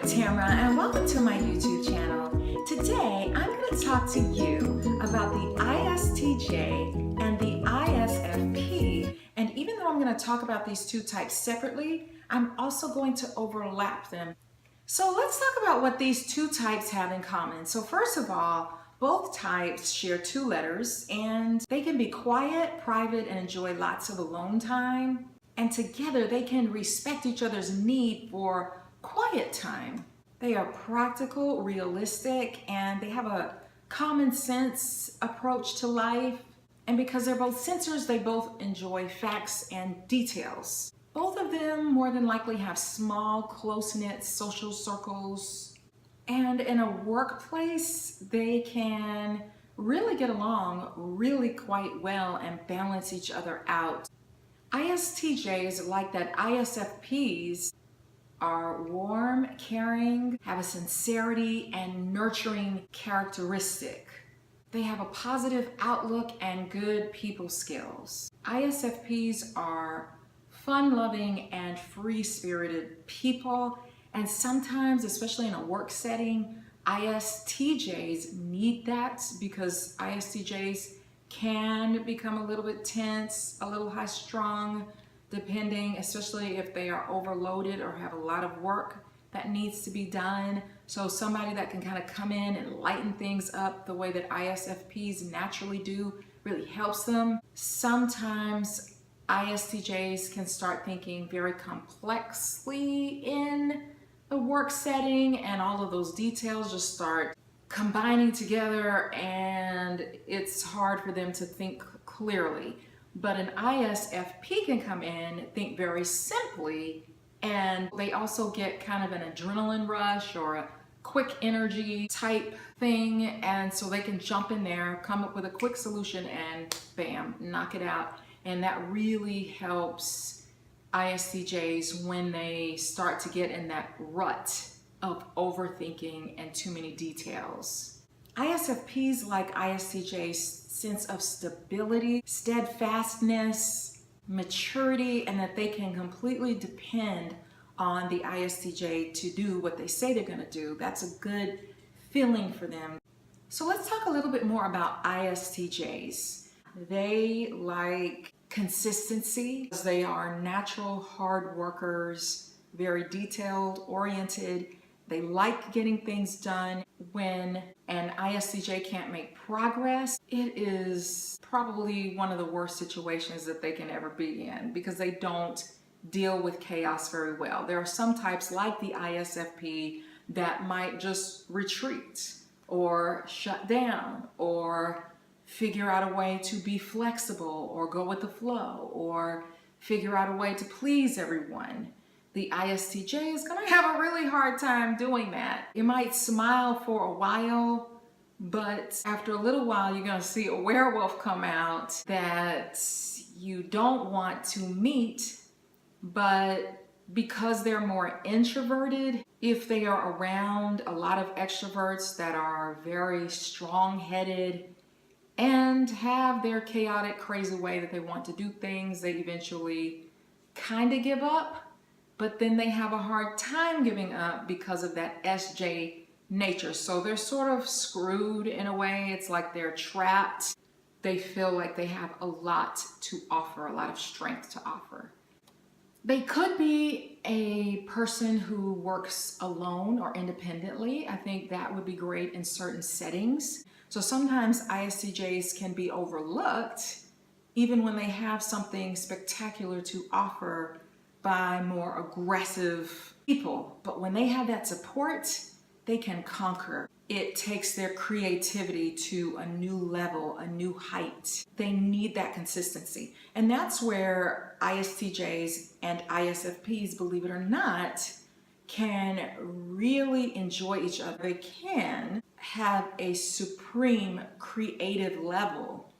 Tamara, and welcome to my YouTube channel. Today, I'm going to talk to you about the ISTJ and the ISFP, and even though I'm going to talk about these two types separately, I'm also going to overlap them. So let's talk about what these two types have in common. So first of all, both types share two letters, and they can be quiet, private, and enjoy lots of alone time. And together, they can respect each other's need for quiet time. They are practical, realistic, and they have a common sense approach to life. And because they're both sensors, they both enjoy facts and details. Both of them more than likely have small, close-knit social circles. And in a workplace, they can really get along really quite well and balance each other out. ISTJs, like that ISFPs, are warm, caring, have a sincerity and nurturing characteristic. They have a positive outlook and good people skills. ISFPs are fun-loving and free-spirited people, and sometimes, especially in a work setting, ISTJs need that because ISTJs can become a little bit tense, a little high-strung, depending, especially if they are overloaded or have a lot of work that needs to be done. So somebody that can kind of come in and lighten things up the way that ISFPs naturally do really helps them. Sometimes ISTJs can start thinking very complexly in the work setting, and all of those details just start combining together, and it's hard for them to think clearly. But an ISFP can come in, think very simply, and they also get kind of an adrenaline rush or a quick energy type thing, and so they can jump in there, come up with a quick solution, and bam, knock it out. And that really helps ISTJs when they start to get in that rut of overthinking and too many details. ISFPs, like ISTJs, sense of stability, steadfastness, maturity, and that they can completely depend on the ISTJ to do what they say they're going to do. That's a good feeling for them. So let's talk a little bit more about ISTJs. They like consistency. They are natural hard workers, very detailed oriented. They like getting things done. When an ISTJ can't make progress, it is probably one of the worst situations that they can ever be in because they don't deal with chaos very well. There are some types like the ISFP that might just retreat or shut down or figure out a way to be flexible or go with the flow or figure out a way to please everyone. The ISTJ is going to have a really hard time doing that. You might smile for a while, but after a little while, you're going to see a werewolf come out that you don't want to meet, but because they're more introverted, if they are around a lot of extroverts that are very strong-headed and have their chaotic, crazy way that they want to do things, they eventually kind of give up. But then they have a hard time giving up because of that SJ nature. So they're sort of screwed in a way. It's like they're trapped. They feel like they have a lot to offer, a lot of strength to offer. They could be a person who works alone or independently. I think that would be great in certain settings. So sometimes ISTJs can be overlooked even when they have something spectacular to offer by more aggressive people. But when they have that support, they can conquer. It takes their creativity to a new level, a new height. They need that consistency. And that's where ISTJs and ISFPs, believe it or not, can really enjoy each other. They can have a supreme creative level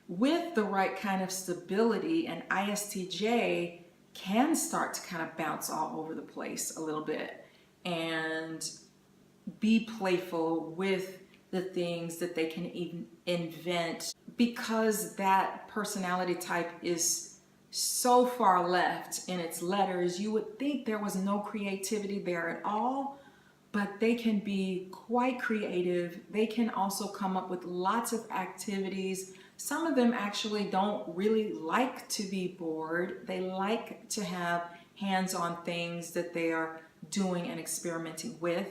with the right kind of stability, and ISTJ can start to kind of bounce all over the place a little bit and be playful with the things that they can even invent, because that personality type is so far left in its letters. You would think there was no creativity there at all, but they can be quite creative. They can also come up with lots of activities. Some of them actually don't really like to be bored. They like to have hands-on things that they are doing and experimenting with.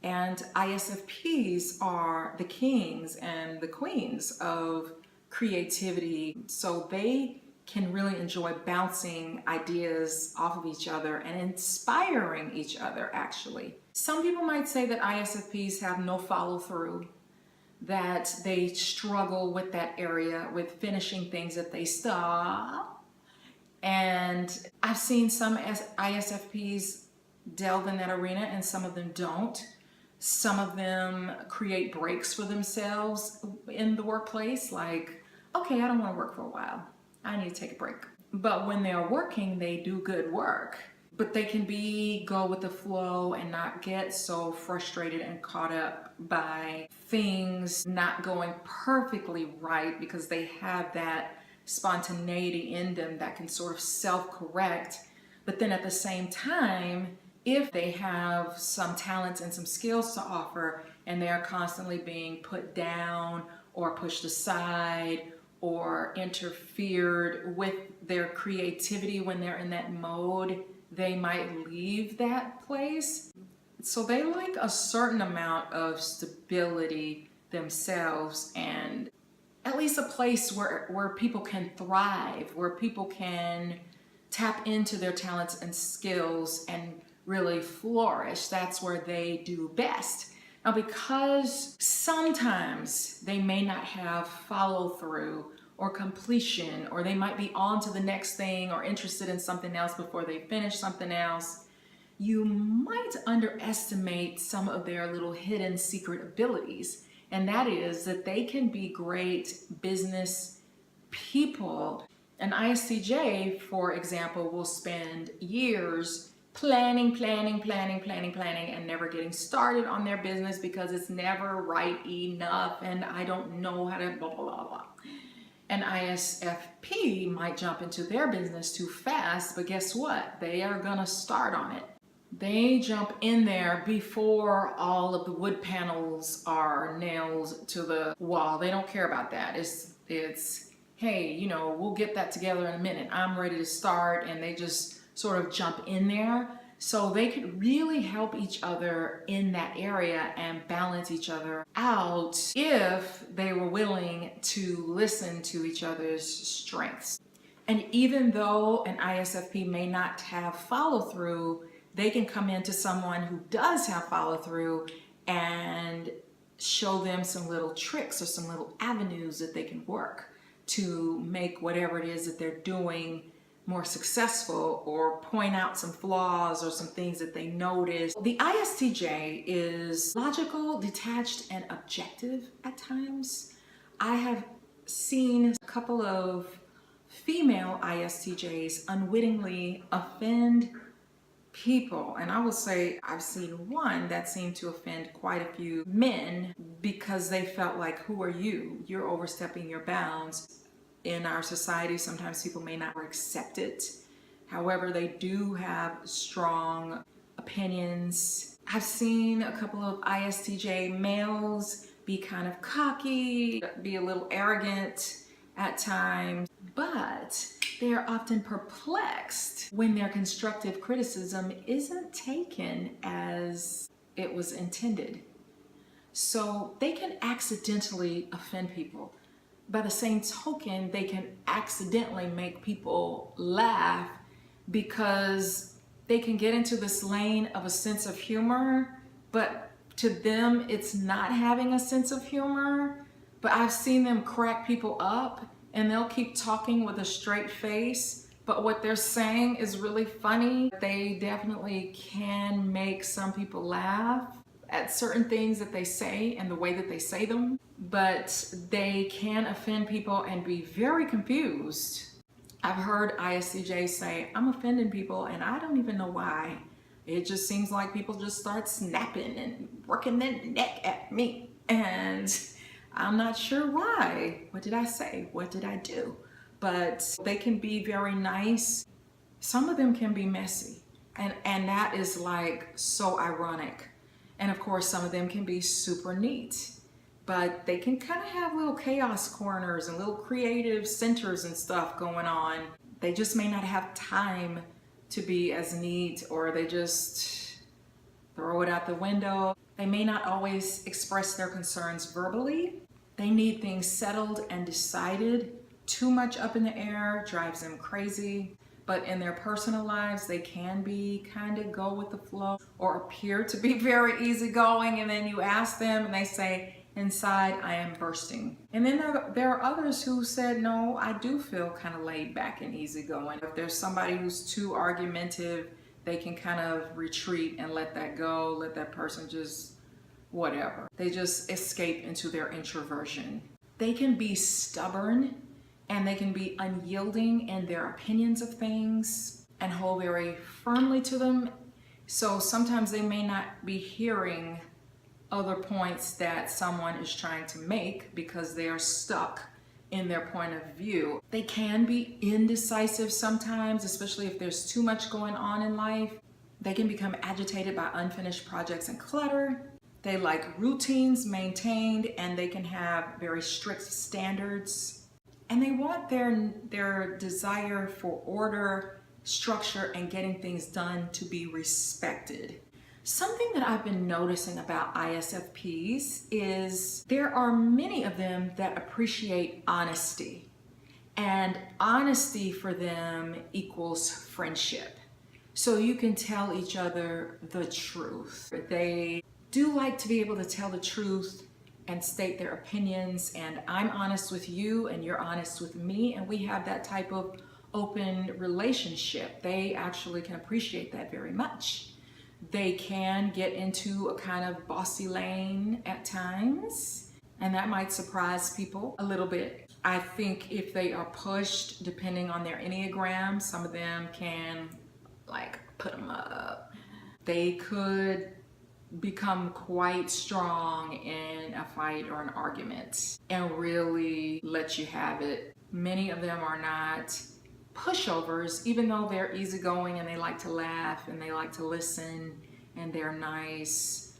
And ISFPs are the kings and the queens of creativity. So they can really enjoy bouncing ideas off of each other and inspiring each other, actually. Some people might say that ISFPs have no follow-through, that they struggle with that area, with finishing things that they start. And I've seen some ISFPs delve in that arena and some of them don't. Some of them create breaks for themselves in the workplace, like, okay, I don't want to work for a while. I need to take a break. But when they're working, they do good work. But they can go with the flow and not get so frustrated and caught up by things not going perfectly right, because they have that spontaneity in them that can sort of self-correct. But then at the same time, if they have some talents and some skills to offer and they are constantly being put down or pushed aside or interfered with their creativity when they're in that mode, they might leave that place. So they like a certain amount of stability themselves, and at least a place where people can thrive, where people can tap into their talents and skills and really flourish. That's where they do best. Now, because sometimes they may not have follow through or completion, or they might be on to the next thing or interested in something else before they finish something else, you might underestimate some of their little hidden secret abilities. And that is that they can be great business people. An ISTJ, for example, will spend years planning, and never getting started on their business because it's never right enough and I don't know how to blah, blah, blah, blah. An ISFP might jump into their business too fast, but guess what? They are gonna start on it. They jump in there before all of the wood panels are nailed to the wall. They don't care about that. It's hey, you know, we'll get that together in a minute. I'm ready to start, and they just sort of jump in there. So they could really help each other in that area and balance each other out if they were willing to listen to each other's strengths. And even though an ISFP may not have follow through, they can come into someone who does have follow through and show them some little tricks or some little avenues that they can work to make whatever it is that they're doing more successful, or point out some flaws or some things that they notice. The ISTJ is logical, detached, and objective at times. I have seen a couple of female ISTJs unwittingly offend people, and I will say I've seen one that seemed to offend quite a few men because they felt like, who are you? You're overstepping your bounds. In our society, sometimes people may not accept it. However, they do have strong opinions. I've seen a couple of ISTJ males be kind of cocky, be a little arrogant at times, but they are often perplexed when their constructive criticism isn't taken as it was intended. So they can accidentally offend people. By the same token, they can accidentally make people laugh because they can get into this lane of a sense of humor, but to them, it's not having a sense of humor. But I've seen them crack people up and they'll keep talking with a straight face, but what they're saying is really funny. They definitely can make some people laugh at certain things that they say and the way that they say them, but they can offend people and be very confused. I've heard ISTJs say, I'm offending people and I don't even know why. It just seems like people just start snapping and working their neck at me, and I'm not sure why. What did I say? What did I do? But they can be very nice. Some of them can be messy, and that is like so ironic. And of course, some of them can be super neat, but they can kind of have little chaos corners and little creative centers and stuff going on. They just may not have time to be as neat, or they just throw it out the window. They may not always express their concerns verbally. They need things settled and decided. Too much up in the air drives them crazy. But in their personal lives, they can be kind of go with the flow or appear to be very easygoing. And then you ask them and they say, inside, I am bursting. And then there are others who said, no, I do feel kind of laid back and easygoing. If there's somebody who's too argumentative, they can kind of retreat and let that go, let that person just whatever. They just escape into their introversion. They can be stubborn and they can be unyielding in their opinions of things and hold very firmly to them. So sometimes they may not be hearing other points that someone is trying to make because they are stuck in their point of view. They can be indecisive sometimes, especially if there's too much going on in life. They can become agitated by unfinished projects and clutter. They like routines maintained, and they can have very strict standards. And they want their desire for order, structure, and getting things done to be respected. Something that I've been noticing about ISFPs is there are many of them that appreciate honesty. And honesty for them equals friendship. So you can tell each other the truth. They do like to be able to tell the truth and state their opinions, and I'm honest with you and you're honest with me, and we have that type of open relationship. They actually can appreciate that very much. They can get into a kind of bossy lane at times, and that might surprise people a little bit. I think if they are pushed, depending on their Enneagram, some of them can like put them up. They could become quite strong in a fight or an argument and really let you have it. Many of them are not pushovers, even though they're easygoing and they like to laugh and they like to listen and they're nice.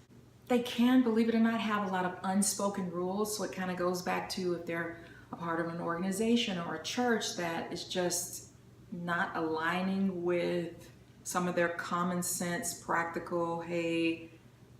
They can, believe it or not, have a lot of unspoken rules. So it kind of goes back to if they're a part of an organization or a church that is just not aligning with some of their common sense, practical, hey,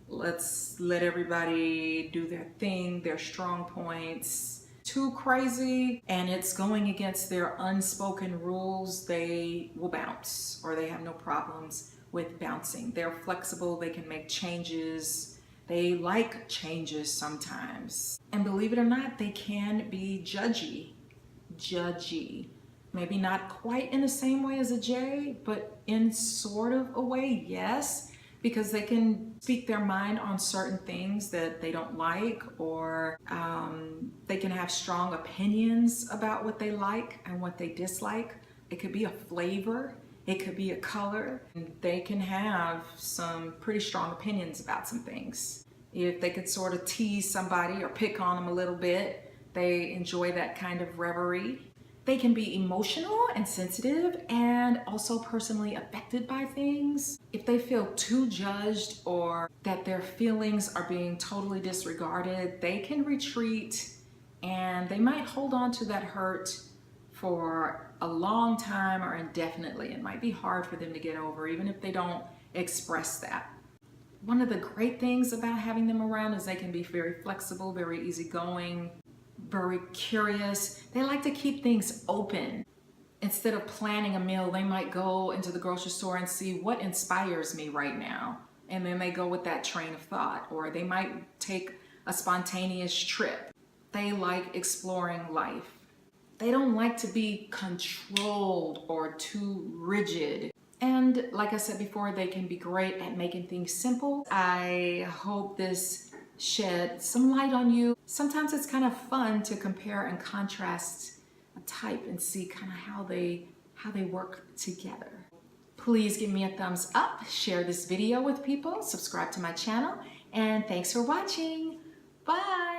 let's let everybody do their thing, their strong points. Too crazy and it's going against their unspoken rules, they will bounce, or they have no problems with bouncing. They're flexible, they can make changes. They like changes sometimes. And believe it or not, they can be judgy. Maybe not quite in the same way as a J, but in sort of a way, yes. Because they can speak their mind on certain things that they don't like, or they can have strong opinions about what they like and what they dislike. It could be a flavor, it could be a color. They can have some pretty strong opinions about some things. If they could sort of tease somebody or pick on them a little bit, they enjoy that kind of reverie. They can be emotional and sensitive and also personally affected by things. If they feel too judged or that their feelings are being totally disregarded, they can retreat and they might hold on to that hurt for a long time or indefinitely. It might be hard for them to get over, even if they don't express that. One of the great things about having them around is they can be very flexible, very easygoing, very curious. They like to keep things open. Instead of planning a meal, they might go into the grocery store and see what inspires me right now. And then they go with that train of thought. Or they might take a spontaneous trip. They like exploring life. They don't like to be controlled or too rigid. And like I said before, they can be great at making things simple. I hope this shed some light on you. Sometimes it's kind of fun to compare and contrast a type and see kind of how they work together. Please give me a thumbs up, share this video with people, subscribe to my channel, and thanks for watching. Bye.